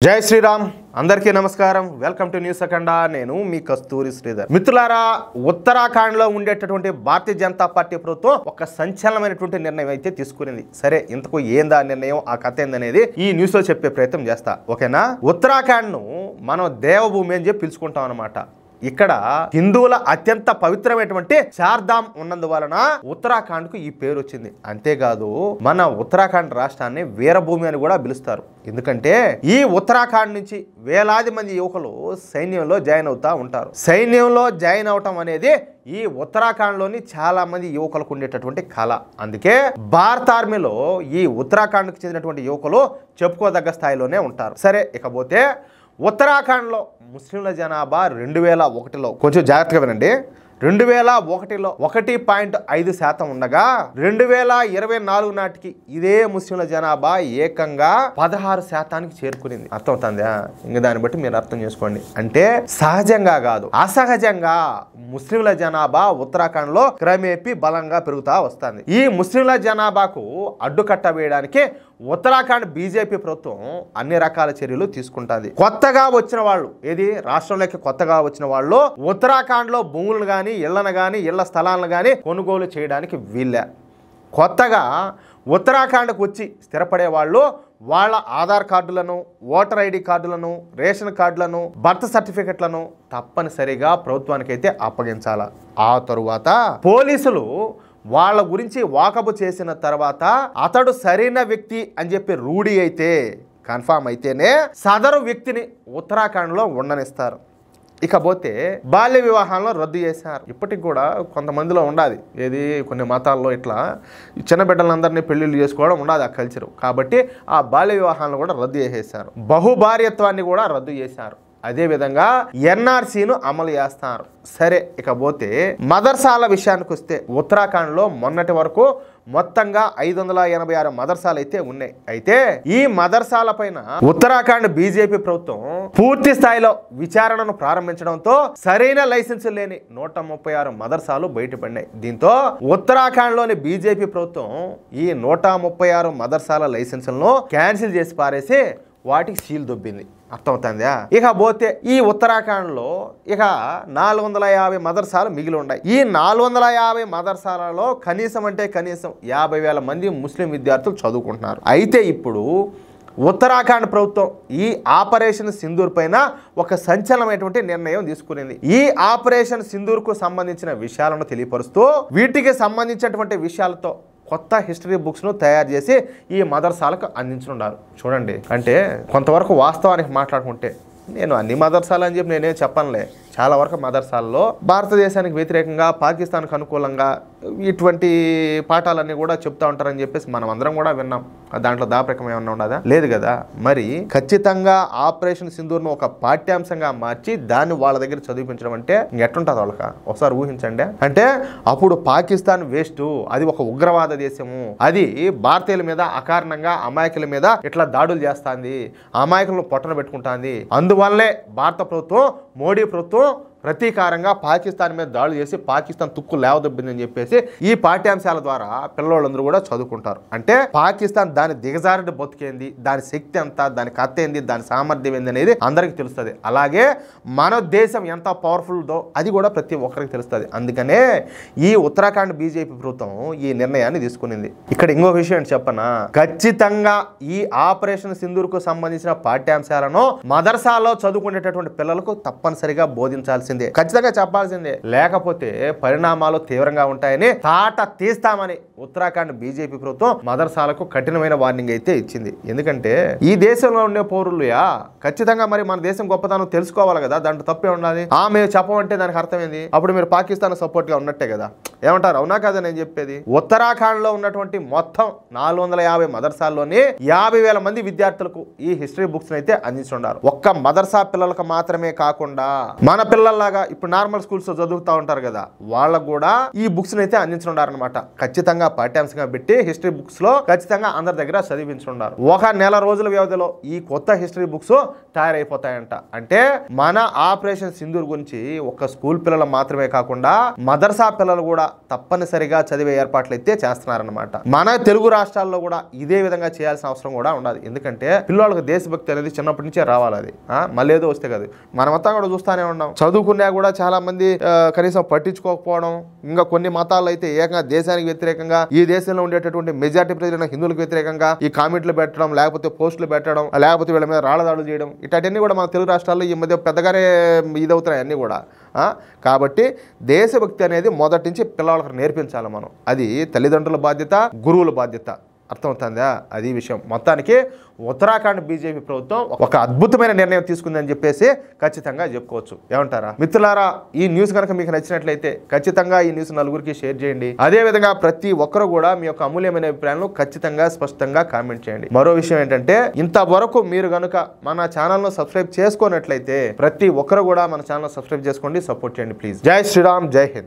జై శ్రీరామ్ అందరికీ నమస్కారం వెల్కమ్ టు న్యూస్ అఖండ నేను మీ కస్తూరి శ్రీధర్ మిత్రులారా ఉత్తరాఖండ్ లో ఉండేటటువంటి భారతీయ జనతా పార్టీ ప్రభుత్వం ఒక సంచలనమైనటువంటి నిర్ణయం అయితే తీసుకునింది సరే ఇంతకు ఏందా నిర్ణయం ఆ కథ ఏందనేది ఈ న్యూస్ లో చెప్పే ప్రయత్నం చేస్తా ఓకేనా ఉత్తరాఖండ్ ను మనం దేవభూమి అని చెప్పి పిలుచుకుంటాం అన్నమాట ఇక్కడ హిందువుల అత్యంత పవిత్రమైనటువంటి చార్ధామ్ ఉన్నందువలన ఉత్తరాఖండ్ కు ఈ పేరు వచ్చింది అంతేకాదు మన ఉత్తరాఖండ్ రాష్ట్రాన్ని వీరభూమి అని కూడా పిలుస్తారు ఎందుకంటే ఈ ఉత్తరాఖండ్ నుంచి వేలాది మంది యువకులు సైన్యంలో జాయిన్ అవుతా ఉంటారు సైన్యంలో జాయిన్ అవటం అనేది ఈ ఉత్తరాఖండ్ లోని చాలా మంది యువకులకు ఉండేటటువంటి కళ అందుకే భారత ఆర్మీలో ఈ ఉత్తరాఖండ్ కు చెందినటువంటి యువకులు చెప్పుకోదగ్గ స్థాయిలోనే ఉంటారు సరే ఇకపోతే ఉత్తరాఖండ్ లో ముస్లింల జనాభా 2001లో కొంచెం జాగ్రత్తగా వినండి 2001లో 1.5% ఉండగా 2024 నాటికి ఇదే ముస్లింల జనాభా ఏకంగా 16% చేరుకునింది అర్థమవుతుందా ఇంకా దాన్ని బట్టి మీరు అర్థం చేసుకోండి అంటే సహజంగా కాదు అసహజంగా ముస్లింల జనాభా ఉత్తరాఖండ్ లో క్రమేపీ బలంగా పెరుగుతా వస్తుంది ఈ ముస్లింల జనాభాకు అడ్డుకట్ట వేయడానికి ఉత్తరాఖండ్ బీజేపీ ప్రభుత్వం అన్ని రకాల చర్యలు తీసుకుంటుంది కొత్తగా వచ్చిన వాళ్ళు ఏది రాష్ట్రంలోకి కొత్తగా వచ్చిన వాళ్ళు ఉత్తరాఖండ్ లో భూములను గాని ఇళ్లను గాని ఇళ్ల స్థలాలను గాని కొనుగోలు చేయడానికి వీళ్ళే కొత్తగా ఉత్తరాఖండ్కు వచ్చి స్థిరపడే వాళ్ళు వాళ్ళ ఆధార్ కార్డులను ఓటర్ ఐడి కార్డులను రేషన్ కార్డులను బర్త్ సర్టిఫికెట్లను తప్పనిసరిగా ప్రభుత్వానికి అయితే అప్పగించాల ఆ తరువాత పోలీసులు వాళ్ళ గురించి వాకబు చేసిన తర్వాత అతడు సరైన వ్యక్తి అని చెప్పి రూఢి అయితే కన్ఫామ్ అయితేనే సదరు వ్యక్తిని ఉత్తరాఖండ్లో ఉండనిస్తారు ఇకపోతే బాల్య వివాహాలను రద్దు చేశారు ఇప్పటికి కూడా కొంతమందిలో ఉండాలి ఏది కొన్ని మతాల్లో ఇట్లా చిన్న బిడ్డలందరినీ పెళ్లిళ్ళు చేసుకోవడం ఉండాలి ఆ కల్చరు కాబట్టి ఆ బాల్య వివాహాలను కూడా రద్దు చేసేశారు బహుభార్యత్వాన్ని కూడా రద్దు చేశారు అదేవిధంగా ఎన్ఆర్సీను అమలు చేస్తారు సరే ఇకపోతే మదర్సాల విషయానికి వస్తే ఉత్తరాఖండ్ లో మొన్నటి వరకు మొత్తంగా 586 మదర్సాలు అయితే ఉన్నాయి అయితే ఈ మదర్సాల పైన ఉత్తరాఖండ్ బీజేపీ ప్రభుత్వం పూర్తి స్థాయిలో విచారణను ప్రారంభించడంతో సరైన లైసెన్స్ లేని 136 మదర్సాలు బయటపడినాయి దీంతో ఉత్తరాఖండ్ లోని బీజేపీ ప్రభుత్వం ఈ 136 మదర్సాల లైసెన్సులను క్యాన్సిల్ చేసి పారేసి వాటికి సీల్ దొబ్బింది అర్థమవుతుందా ఇకపోతే ఈ ఉత్తరాఖండ్ లో ఇక 450 మదర్సాలు మిగిలి ఉన్నాయి ఈ 450 మదర్సాలలో కనీసం అంటే కనీసం 50,000 మంది ముస్లిం విద్యార్థులు చదువుకుంటున్నారు అయితే ఇప్పుడు ఉత్తరాఖండ్ ప్రభుత్వం ఈ ఆపరేషన్ సింధూర్ పైన ఒక సంచలనమైనటువంటి నిర్ణయం తీసుకునింది ఈ ఆపరేషన్ సింధూర్ కు సంబంధించిన విషయాలను తెలియపరుస్తూ వీటికి సంబంధించినటువంటి విషయాలతో కొత్త హిస్టరీ బుక్స్ ను తయారు చేసి ఈ మదర్సాలకు అందించనున్నారు చూడండి అంటే కొంతవరకు వాస్తవానికి మాట్లాడుకుంటే నేను అన్ని మదర్సాలు అని చెప్పి నేనే చెప్పనులే చాలా వరకు మదర్సాల్లో భారతదేశానికి వ్యతిరేకంగా పాకిస్తాన్కు అనుకూలంగా ఇటువంటి పాఠాలన్నీ కూడా చెప్తా ఉంటారని చెప్పేసి మనం అందరం కూడా విన్నాం దాంట్లో దాపరికం ఏమన్నా ఉండదా లేదు కదా మరి ఖచ్చితంగా ఆపరేషన్ సింధూర్ను ఒక పాఠ్యాంశంగా మార్చి దాన్ని వాళ్ళ దగ్గర చదివించడం అంటే ఎట్లుంటుంది వాళ్ళక ఒకసారి ఊహించండి అంటే అప్పుడు పాకిస్తాన్ వేస్ట్ అది ఒక ఉగ్రవాద దేశము అది భారతీయుల మీద అకారణంగా అమాయకుల మీద ఇట్లా దాడులు చేస్తుంది అమాయకులను పొట్టన పెట్టుకుంటుంది అందువల్లే భారత ప్రభుత్వం మోడీ ప్రభుత్వం ప్రతీకారంగా పాకిస్తాన్ మీద దాడులు చేసి పాకిస్తాన్ తుక్కు లేవదొబ్బిందని చెప్పేసి ఈ పాఠ్యాంశాల ద్వారా పిల్లలందరూ కూడా చదువుకుంటారు అంటే పాకిస్తాన్ దాని దిగజారుడు బతుకేంది దాని శక్తి ఎంత దాని కథ ఏంది దాని సామర్థ్యం ఏంది అనేది అందరికి తెలుస్తుంది అలాగే మన దేశం ఎంత పవర్ఫుల్దో అది కూడా ప్రతి ఒక్కరికి తెలుస్తుంది అందుకనే ఈ ఉత్తరాఖండ్ బీజేపీ ప్రభుత్వం ఈ నిర్ణయాన్ని తీసుకునింది ఇక్కడ ఇంకో విషయం చెప్పనా ఖచ్చితంగా ఈ ఆపరేషన్ సింధూర్ కు సంబంధించిన పాఠ్యాంశాలను మదర్సాలో చదువుకునేటటువంటి పిల్లలకు తప్పనిసరిగా బోధించాల్సింది ఖచ్చితంగా చెప్పాల్సిందే లేకపోతే పరిణామాలు తీవ్రంగా ఉంటాయని తాట తీస్తామని ఉత్తరాఖండ్ బీజేపీ ప్రభుత్వం మదర్సాలకు కఠినమైన వార్నింగ్ అయితే ఇచ్చింది ఎందుకంటే ఈ దేశంలో ఉండే పౌరులుయా ఖచ్చితంగా మరి మన దేశం గొప్పతనం తెలుసుకోవాలి కదా దాంట్లో తప్పే ఉండాలి మేము చెప్పమంటే దానికి అర్థం ఏంది అప్పుడు మీరు పాకిస్తాన్ సపోర్ట్ గా ఉన్నట్టే కదా ఏమంటారు అవునా కదా నేను చెప్పేది ఉత్తరాఖండ్ లో ఉన్నటువంటి మొత్తం 450 మదర్సాల్లోని 50,000 మంది విద్యార్థులకు ఈ హిస్టరీ బుక్స్ అయితే అందించున్నారు ఒక్క మదర్సా పిల్లలకు మాత్రమే కాకుండా మన పిల్లల లాగా ఇప్పుడు నార్మల్ స్కూల్స్ చదువుతూ ఉంటారు కదా, వాళ్ళకు కూడా ఈ బుక్స్ అయితే అందించుండారనమాట. ఖచ్చితంగా పాఠ్యాంశంగా పెట్టి హిస్టరీ బుక్స్ లో ఖచ్చితంగా అందరి దగ్గర చదివించుండారు. ఒక నెల రోజుల వ్యవధిలో ఈ కొత్త హిస్టరీ బుక్స్ తయారైపోతాయంట. అంటే మన ఆపరేషన్ సింధూర్ గురించి ఒక స్కూల్ పిల్లలు మాత్రమే కాకుండా మదర్సా పిల్లలు కూడా తప్పనిసరిగా చదివే ఏర్పాట్లు అయితే చేస్తున్నారనమాట. మన తెలుగు రాష్ట్రాల్లో కూడా ఇదే విధంగా చేయాల్సిన అవసరం కూడా ఉండదు. ఎందుకంటే పిల్లలకు దేశభక్తి అనేది చిన్నప్పటి నుంచే రావాలి. అది మళ్ళీ ఏదో వస్తే కదా, మనమంతా కూడా చూస్తానే ఉన్నాం. చదువుకున్నా కూడా చాలా మంది కనీసం పట్టించుకోకపోవడం, ఇంకా కొన్ని మతాలు అయితే ఏకంగా దేశానికి వ్యతిరేకంగా, ఈ దేశంలో ఉండేటటువంటి మెజార్టీ ప్రజలైన హిందువులకు వ్యతిరేకంగా ఈ కామెంట్లు పెట్టడం, లేకపోతే పోస్టులు పెట్టడం, లేకపోతే వీళ్ళ మీద రాళ్ళదాడులు చేయడం, ఇటన్నీ కూడా మన తెలుగు రాష్ట్రాల్లో ఈ మధ్య పెద్దగానే ఇదవుతున్నాయి అన్నీ కూడా. కాబట్టి దేశభక్తి అనేది మొదటి నుంచి పిల్లలకు నేర్పించాలి మనం. అది తల్లిదండ్రుల బాధ్యత, గురువుల బాధ్యత. అర్థమవుతుందా? అది విషయం. మొత్తానికి ఉత్తరాఖండ్ బీజేపీ ప్రభుత్వం ఒక అద్భుతమైన నిర్ణయం తీసుకుందని చెప్పేసి ఖచ్చితంగా చెప్పుకోవచ్చు. ఏమంటారా మిత్రులారా? ఈ న్యూస్ కనుక మీకు నచ్చినట్లయితే ఖచ్చితంగా ఈ న్యూస్ నలుగురికి షేర్ చేయండి. అదేవిధంగా ప్రతి ఒక్కరు కూడా మీ యొక్క అమూల్యమైన అభిప్రాయాలను ఖచ్చితంగా స్పష్టంగా కామెంట్ చేయండి. మరో విషయం ఏంటంటే, ఇంతవరకు మీరు కనుక మన ఛానల్ను సబ్స్క్రైబ్ చేసుకున్నట్లయితే ప్రతి ఒక్కరు కూడా మన ఛానల్ సబ్స్క్రైబ్ చేసుకోండి, సపోర్ట్ చేయండి ప్లీజ్. జై శ్రీరామ్, జై హింద్.